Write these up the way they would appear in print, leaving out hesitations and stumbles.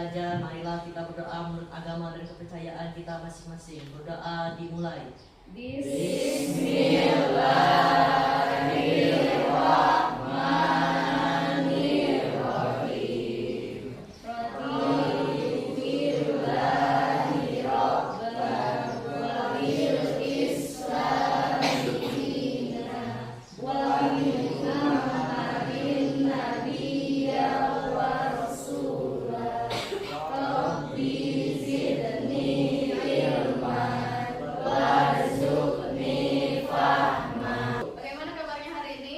belajar, marilah kita berdoa menurut agama dan kepercayaan kita masing-masing. Berdoa dimulai. Bismillahirrahmanirrahim. Radibillahi Rabban wa bil Islami dina wa min Muhammadin nabiyya wa rasulah. Rabbi zidni ilman warzuqni fahma. Bagaimana kabarnya hari ini?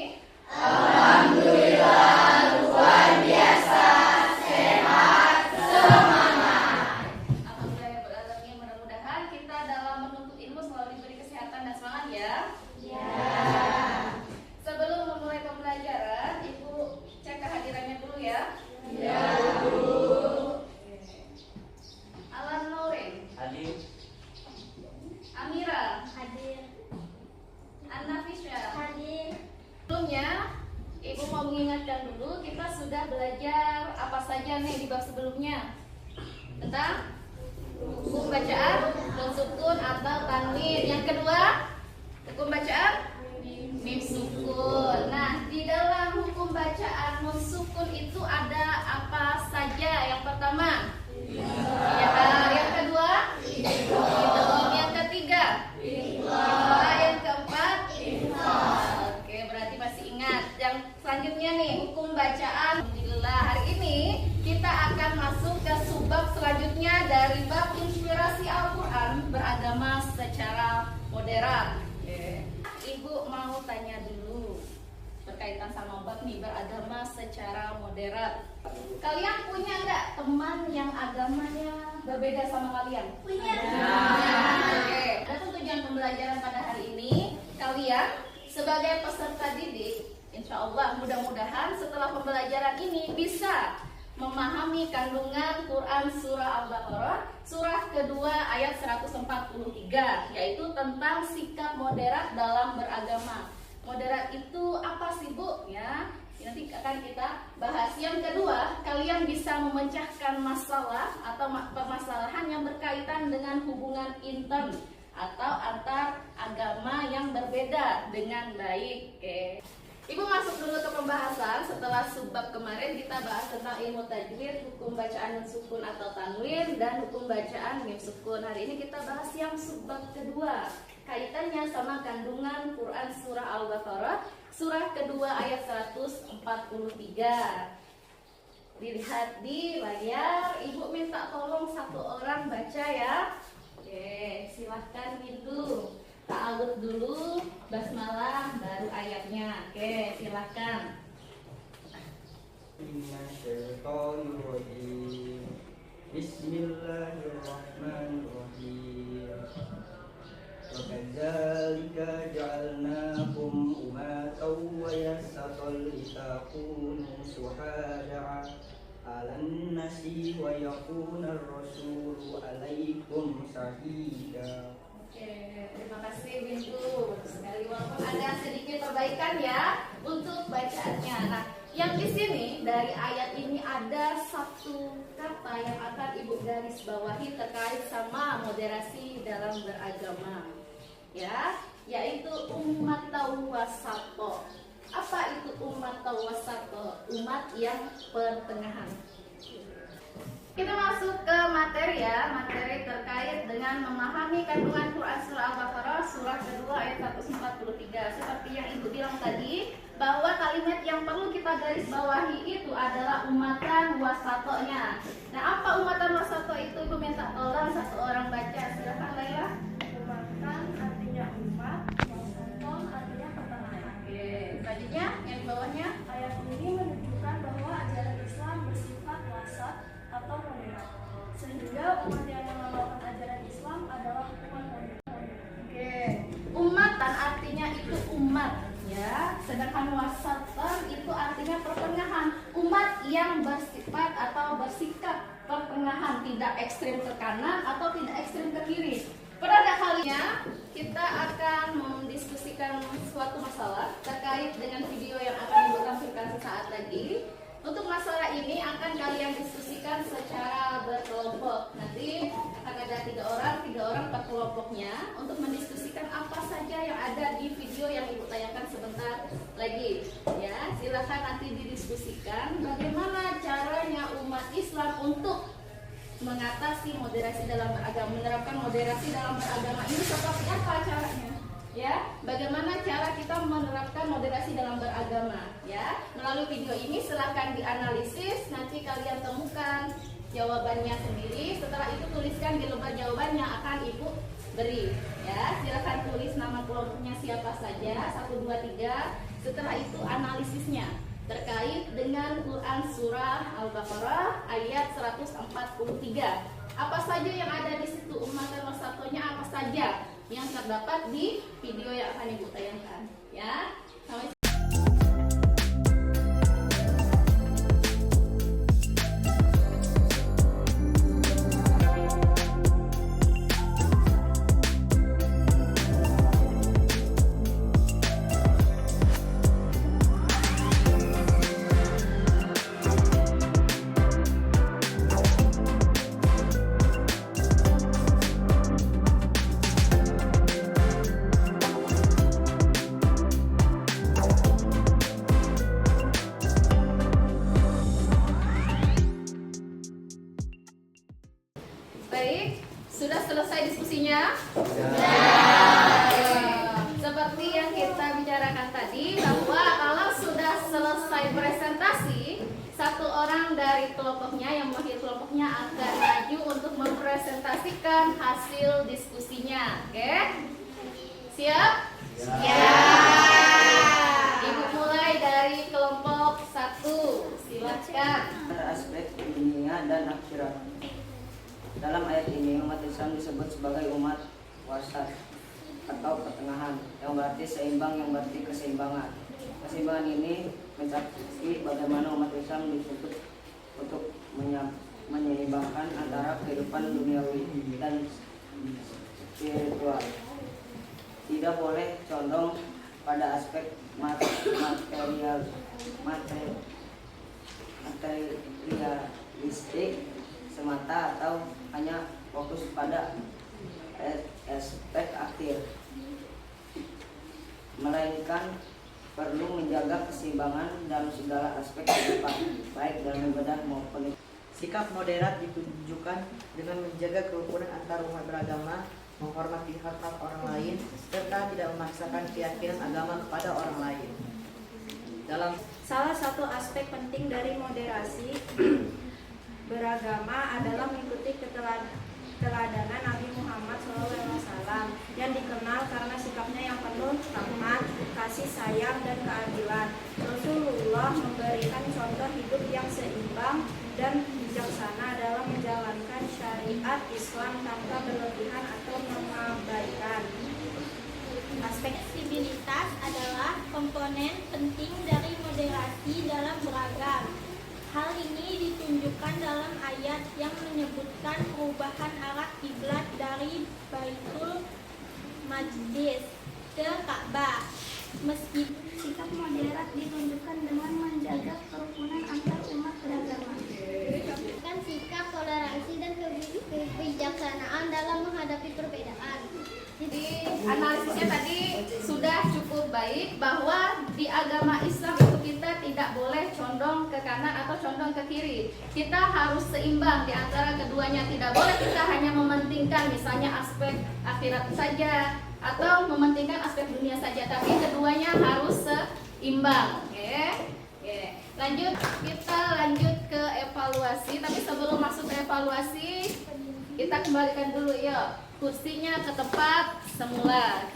Alhamdulillah luar biasa, sehat, semangat. Alhamdulillah, mudah-mudahan kita dalam menuntut ilmu selalu diberi kesehatan dan semangat ya. Sebelum memulai pembelajaran, Ibu cek kehadirannya dulu ya. Alan Nurin, Hadir. Amira, Hadir. Anna Fisya. Hadir. Sebelumnya, Ibu mau mengingatkan dulu, kita sudah belajar apa saja nih di bab sebelumnya tentang hukum bacaan, nun sukun atau tanwin. Yang kedua, hukum bacaan mim sukun. Nah, di dalam hukum bacaan nun sukun itu ada apa saja? Yang pertama, ya, yang kedua, idgham. Yang ketiga, yang keempat, oke, berarti masih ingat. Yang selanjutnya nih, hukum bacaan. Alhamdulillah, hari ini kita akan masuk ke subbab selanjutnya dari bab inspirasi Al-Quran beragama secara moderat. Ibu mau tanya dulu berkaitan sama bab nih, beragama secara moderat. Kalian punya nggak teman yang agamanya berbeda sama kalian? Punya. Oke. Ada tujuan pembelajaran pada hari ini. Kalian sebagai peserta didik, insya Allah mudah-mudahan setelah pembelajaran ini bisa memahami kandungan Quran surah Al-Baqarah surah kedua ayat 143, yaitu tentang sikap moderat dalam beragama. Moderat itu apa sih, Bu? Ya, nanti akan kita bahas. Yang kedua, kalian bisa memecahkan masalah atau permasalahan yang berkaitan dengan hubungan intern atau antar agama yang berbeda dengan baik. Oke. Ibu masuk dulu ke pembahasan. Setelah subbab kemarin kita bahas tentang ilmu tajwid, hukum bacaan nun sukun atau tanwin, dan hukum bacaan mim sukun. Hari ini kita bahas yang subbab kedua, kaitannya sama kandungan Quran surah Al-Baqarah surah kedua ayat 143. Dilihat di layar. Ibu minta tolong satu orang baca ya. Oke, silahkan Windu. Ta'awud dulu, basmalah, baru ayatnya. Oke, silahkan. Bismillahirrahmanirrahim. Wa kadzalika ja'alnakum ummatan wasatan litakunu syuhada'a 'alan nasi wa yakuna ar-rasulu 'alaikum shahida. Oke, terima kasih Windu. Bagus sekali, walaupun ada sedikit perbaikan ya untuk bacaannya. Nah, yang di sini dari ayat ini ada satu kata yang akan Ibu garis bawahi terkait sama moderasi dalam beragama, ya, yaitu umat wasato. Apa itu umat wasato? Umat yang pertengahan. Kita masuk ke materi ya, materi terkait dengan memahami kandungan Quran surah Al-Baqarah surah kedua ayat 143. Seperti yang Ibu bilang tadi, bahwa kalimat yang perlu kita garis bawahi itu adalah umatan wasatonya. Nah, apa umatan wasato itu? Ibu minta tolong satu orang baca. Silakan Laila. Umatan artinya umat, wasaton artinya pertengahan. Oke, selanjutnya yang di bawahnya. Ayat ini menunjukkan bahwa ajaran Islam bersifat wasat atau moderat, sehingga umat yang mengamalkan ajaran Islam adalah umat moderat. Oke, umatan artinya itu umat ya, sedangkan wasatan itu artinya pertengahan, umat yang bersifat atau bersikap pertengahan, tidak ekstrim ke kanan atau tidak ekstrim ke kiri. Pada kalinya kita akan mendiskusikan suatu masalah terkait dengan video yang akan Ibu tampilkan sesaat lagi. Untuk masalah ini akan kalian diskusikan secara per kelompok. Nanti akan ada 3 orang per kelompoknya untuk mendiskusikan apa saja yang ada di video yang Ibu tayangkan sebentar lagi. Ya, silakan nanti didiskusikan bagaimana caranya umat Islam untuk mengatasi moderasi dalam beragama, menerapkan moderasi dalam beragama ini seperti apa caranya? Ya, bagaimana cara kita menerapkan moderasi dalam beragama? Ya, melalui video ini silahkan dianalisis, nanti kalian temukan jawabannya sendiri. Setelah itu tuliskan di lembar jawaban yang akan Ibu beri. Ya, silahkan tulis nama kelompoknya siapa saja, 1, 2, 3. Setelah itu analisisnya terkait dengan Quran surah Al-Baqarah ayat 143. Apa saja yang ada di situ, ummatan wasatonya apa saja yang terdapat di video yang akan Ibu tayangkan. Ya, sampai baik, sudah selesai diskusinya? Seperti yang kita bicarakan tadi, bahwa kalau sudah selesai presentasi, 1 orang dari kelompoknya yang mewakili kelompoknya akan maju untuk mempresentasikan hasil diskusinya. Oke? Siap? Siap. Ibu mulai dari kelompok 1. Silakan. Aspek dunia dan akhirat. Dalam ayat ini umat Islam disebut sebagai umat wasat atau pertengahan, yang berarti seimbang, yang berarti keseimbangan. Keseimbangan ini mencakupi bagaimana umat Islam disebut untuk menyeimbangkan antara kehidupan duniawi dan spiritual. Tidak boleh condong pada aspek materialistik semata atau hanya fokus pada aspek akhir, melainkan perlu menjaga keseimbangan dalam segala aspek kehidupan, baik dalam ibadah maupun. Sikap moderat ditunjukkan dengan menjaga kerukunan antar umat beragama, menghormati hak-hak orang lain, serta tidak memaksakan keyakinan agama kepada orang lain. Dalam Salah satu aspek penting dari moderasi beragama adalah mengikuti keteladanan Nabi Muhammad SAW yang dikenal karena sikapnya yang penuh rahmat, kasih sayang, dan keadilan. Rasulullah memberikan contoh hidup yang seimbang dan bijaksana dalam menjalankan syariat Islam tanpa berlebihan atau mengabaikan. Aspek fleksibilitas adalah komponen penting dari moderasi dalam beragam. Hal ini ditunjukkan dalam ayat yang menyebutkan perubahan arah kiblat dari Baitul Maqdis ke Ka'bah. Meski Sikap moderat ditunjukkan dengan menjaga kerukunan antar umat beragama. kan sikap toleransi dan kebijaksanaan dalam menghadapi perbedaan. Jadi analisisnya tadi sudah cukup baik, bahwa di agama Islam itu kita tidak boleh condong ke kanan atau condong ke kiri. Kita harus seimbang di antara keduanya. Tidak boleh kita hanya mementingkan misalnya aspek akhirat saja atau mementingkan aspek dunia saja, tapi keduanya harus seimbang. Oke. Lanjut, kita lanjut ke evaluasi. Tapi sebelum masuk ke evaluasi, kita kembalikan dulu ya kursinya ke tempat semula.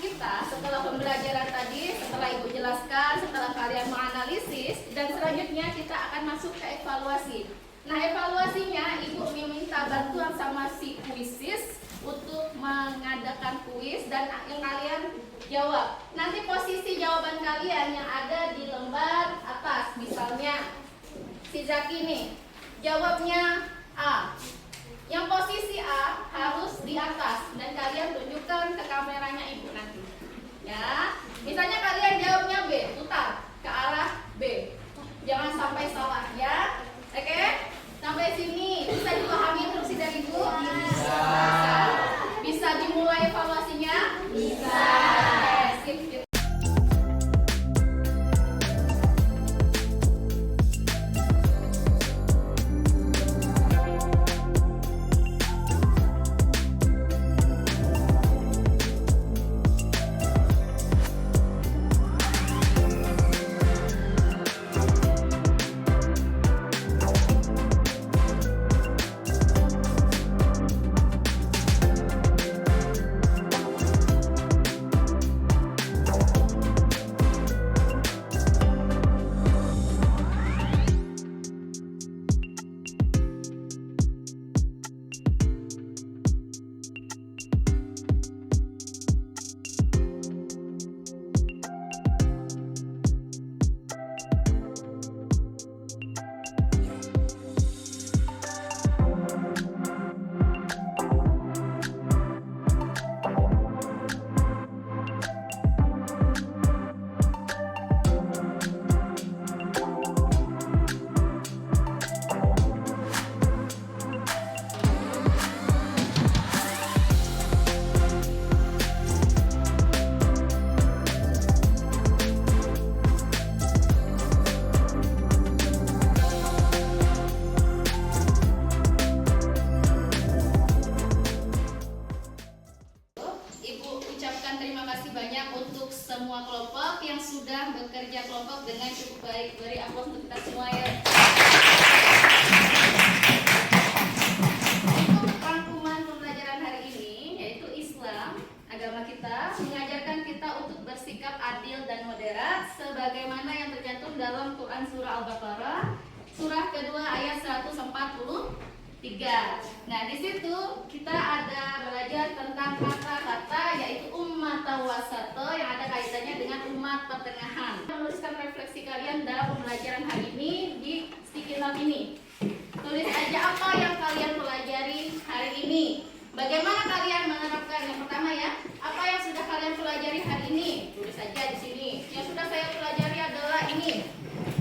Kita setelah pembelajaran tadi, setelah Ibu jelaskan, setelah kalian menganalisis, dan selanjutnya kita akan masuk ke evaluasi. Nah, evaluasinya Ibu meminta bantuan sama si kuisis untuk mengadakan kuis dan yang kalian jawab. Nanti posisi jawaban kalian yang ada di lembar atas. Misalnya si Zaki nih jawabnya A. Yang posisi A harus di atas dan kalian tunjukkan ke kameranya Ibu nanti. Ya, misalnya kalian jawabnya B, putar ke arah B. Jangan sampai salah ya. Oke? Sampai sini kerja kelompok dengan cukup baik. Beri aplaus untuk kita semua ya. Untuk rangkuman pembelajaran hari ini, yaitu Islam, agama kita mengajarkan kita untuk bersikap adil dan moderat sebagaimana yang tercantum dalam Quran surah Al-Baqarah surah kedua ayat 143. Nah, di situ kita ada belajar tentang kata-kata yaitu ummat wasata yang ada kaitannya dengan umat pertengahan. Menuliskan refleksi kalian dalam pembelajaran hari ini di sticky note ini. Tulis aja apa yang kalian pelajari hari ini. Bagaimana kalian menerapkan? Yang pertama ya, apa yang sudah kalian pelajari hari ini? Tulis saja di sini. Yang sudah saya pelajari adalah ini.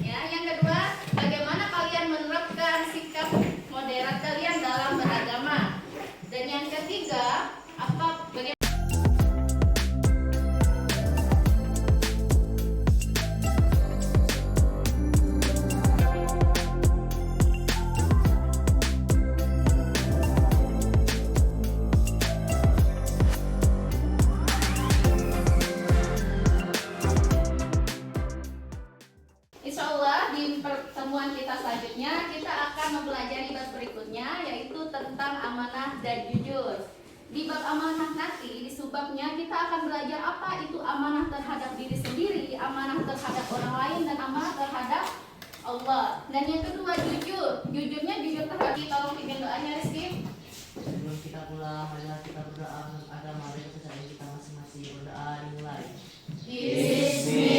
Ya, yang kedua, bagaimana kalian menerapkan sikap moderat kalian dalam beragama? Dan yang ketiga, bagaimana pertemuan kita selanjutnya kita akan mempelajari bab berikutnya yaitu tentang amanah dan jujur. Di bab amanah nanti di subbabnya kita akan belajar apa itu amanah terhadap diri sendiri, amanah terhadap orang lain dan amanah terhadap Allah. Dan yang kedua jujur. Jujurnya jujur terhadap kita. Tolong pimpin doanya Rizky. Sebelum kita pulang, marilah kita berdoa menurut agama dan kepercayaan kita masing-masing. Berdoa dimulai. Bismillah.